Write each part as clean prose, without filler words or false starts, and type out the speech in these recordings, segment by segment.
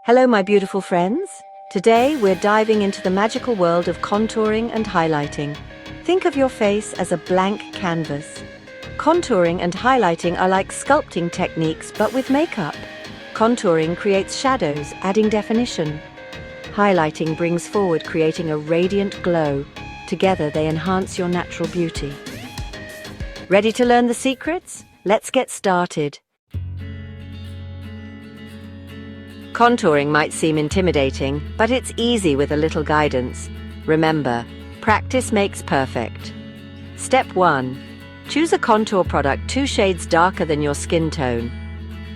Hello, my beautiful friends. Today, we're diving into the magical world of contouring and highlighting. Think of your face as a blank canvas. Contouring and highlighting are like sculpting techniques, but with makeup. Contouring creates shadows, adding definition. Highlighting brings forward, creating a radiant glow. Together, they enhance your natural beauty. Ready to learn the secrets? Let's get started. Contouring might seem intimidating, but it's easy with a little guidance. Remember, practice makes perfect. Step 1. Choose a contour product 2 shades darker than your skin tone.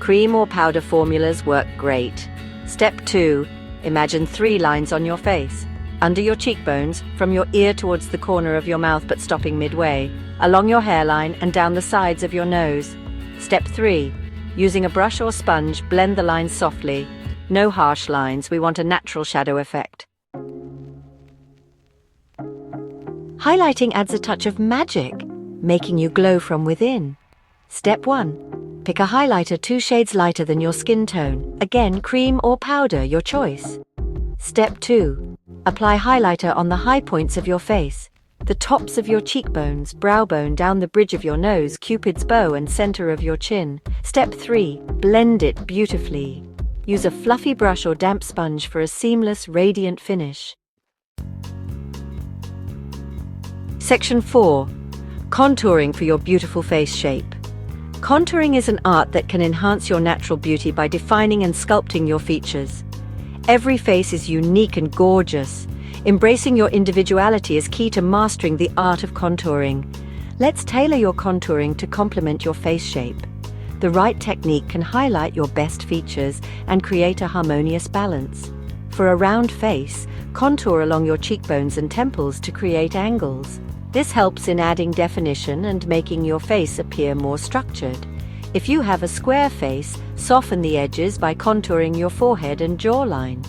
Cream or powder formulas work great. Step 2. Imagine 3 lines on your face. Under your cheekbones, from your ear towards the corner of your mouth but stopping midway, along your hairline and down the sides of your nose. Step 3. Using a brush or sponge, blend the lines softly. No harsh lines, we want a natural shadow effect. Highlighting adds a touch of magic, making you glow from within. Step 1. Pick a highlighter 2 shades lighter than your skin tone. Again, cream or powder, your choice. Step 2. Apply highlighter on the high points of your face. The tops of your cheekbones, brow bone, down the bridge of your nose, Cupid's bow and center of your chin. Step 3. Blend it beautifully. Use a fluffy brush or damp sponge for a seamless, radiant finish. Section 4. Contouring for your beautiful face shape. Contouring is an art that can enhance your natural beauty by defining and sculpting your features. Every face is unique and gorgeous. Embracing your individuality is key to mastering the art of contouring. Let's tailor your contouring to complement your face shape. The right technique can highlight your best features and create a harmonious balance. For a round face, contour along your cheekbones and temples to create angles. This helps in adding definition and making your face appear more structured. If you have a square face, soften the edges by contouring your forehead and jawline.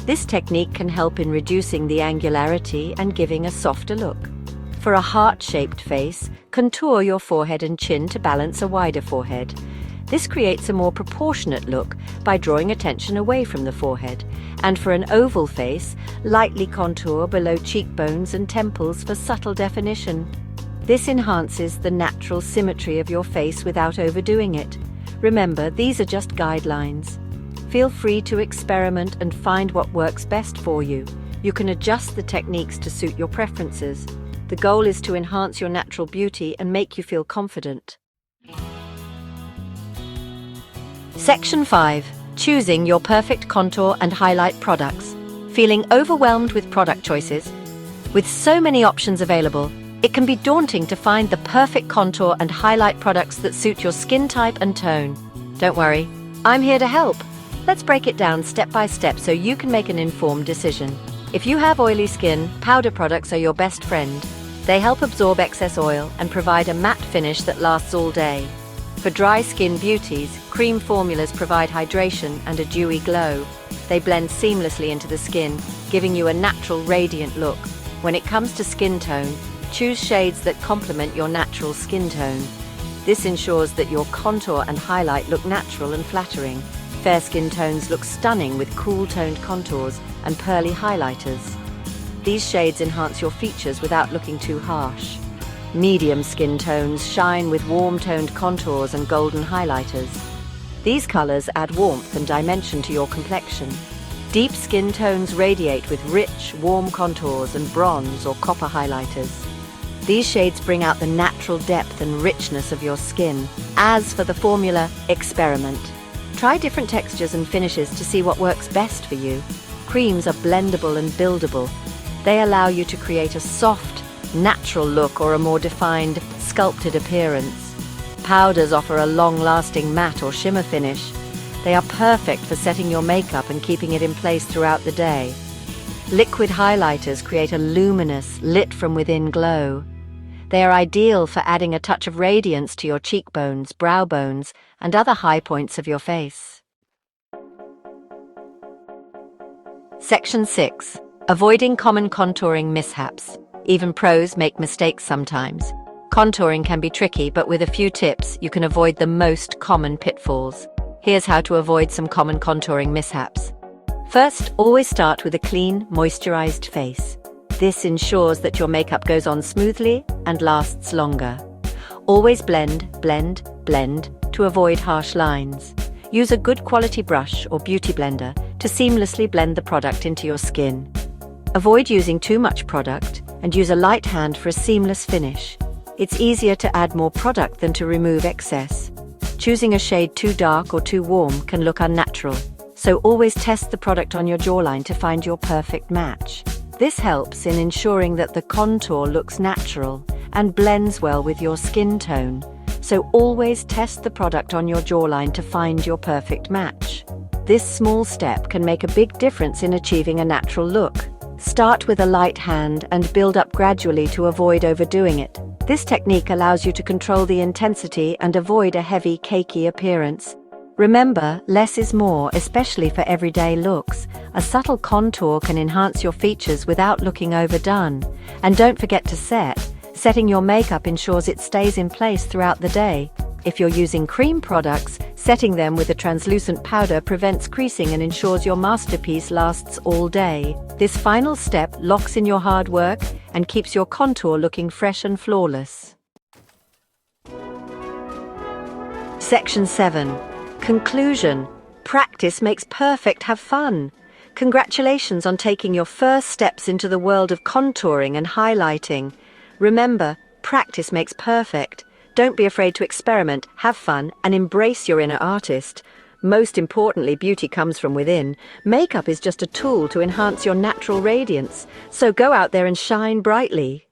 This technique can help in reducing the angularity and giving a softer look. For a heart-shaped face, contour your forehead and chin to balance a wider forehead. This creates a more proportionate look by drawing attention away from the forehead. And for an oval face, lightly contour below cheekbones and temples for subtle definition. This enhances the natural symmetry of your face without overdoing it. Remember, these are just guidelines. Feel free to experiment and find what works best for you. You can adjust the techniques to suit your preferences. The goal is to enhance your natural beauty and make you feel confident. Section 5. Choosing your perfect contour and highlight products. Feeling overwhelmed with product choices? With so many options available, it can be daunting to find the perfect contour and highlight products that suit your skin type and tone. Don't worry, I'm here to help. Let's break it down step by step so you can make an informed decision. If you have oily skin, powder products are your best friend. They help absorb excess oil and provide a matte finish that lasts all day. For dry skin beauties, cream formulas provide hydration and a dewy glow. They blend seamlessly into the skin, giving you a natural, radiant look. When it comes to skin tone, choose shades that complement your natural skin tone. This ensures that your contour and highlight look natural and flattering. Fair skin tones look stunning with cool-toned contours and pearly highlighters. These shades enhance your features without looking too harsh. Medium skin tones shine with warm-toned contours and golden highlighters. These colors add warmth and dimension to your complexion. Deep skin tones radiate with rich, warm contours and bronze or copper highlighters. These shades bring out the natural depth and richness of your skin. As for the formula, experiment. Try different textures and finishes to see what works best for you. Creams are blendable and buildable. They allow you to create a soft, natural look or a more defined, sculpted appearance. Powders offer a long-lasting matte or shimmer finish. They are perfect for setting your makeup and keeping it in place throughout the day. Liquid highlighters create a luminous, lit-from-within glow. They are ideal for adding a touch of radiance to your cheekbones, brow bones, and other high points of your face. Section 6. Avoiding common contouring mishaps. Even pros make mistakes sometimes. Contouring can be tricky, but with a few tips, you can avoid the most common pitfalls. Here's how to avoid some common contouring mishaps. First, always start with a clean, moisturized face. This ensures that your makeup goes on smoothly and lasts longer. Always blend, blend, blend to avoid harsh lines. Use a good quality brush or beauty blender to seamlessly blend the product into your skin. Avoid using too much product and use a light hand for a seamless finish. It's easier to add more product than to remove excess. Choosing a shade too dark or too warm can look unnatural, so always test the product on your jawline to find your perfect match. This helps in ensuring that the contour looks natural and blends well with your skin tone, so always test the product on your jawline to find your perfect match. This small step can make a big difference in achieving a natural look. Start with a light hand and build up gradually to avoid overdoing it. This technique allows you to control the intensity and avoid a heavy, cakey appearance. Remember, less is more, especially for everyday looks. A subtle contour can enhance your features without looking overdone. And don't forget to set. Setting your makeup ensures it stays in place throughout the day. If you're using cream products, setting them with a translucent powder prevents creasing and ensures your masterpiece lasts all day. This final step locks in your hard work and keeps your contour looking fresh and flawless. Section 7. Conclusion. Practice makes perfect. Have fun. Congratulations on taking your first steps into the world of contouring and highlighting. Remember, practice makes perfect. Don't be afraid to experiment, have fun, and embrace your inner artist. Most importantly, beauty comes from within. Makeup is just a tool to enhance your natural radiance. So go out there and shine brightly.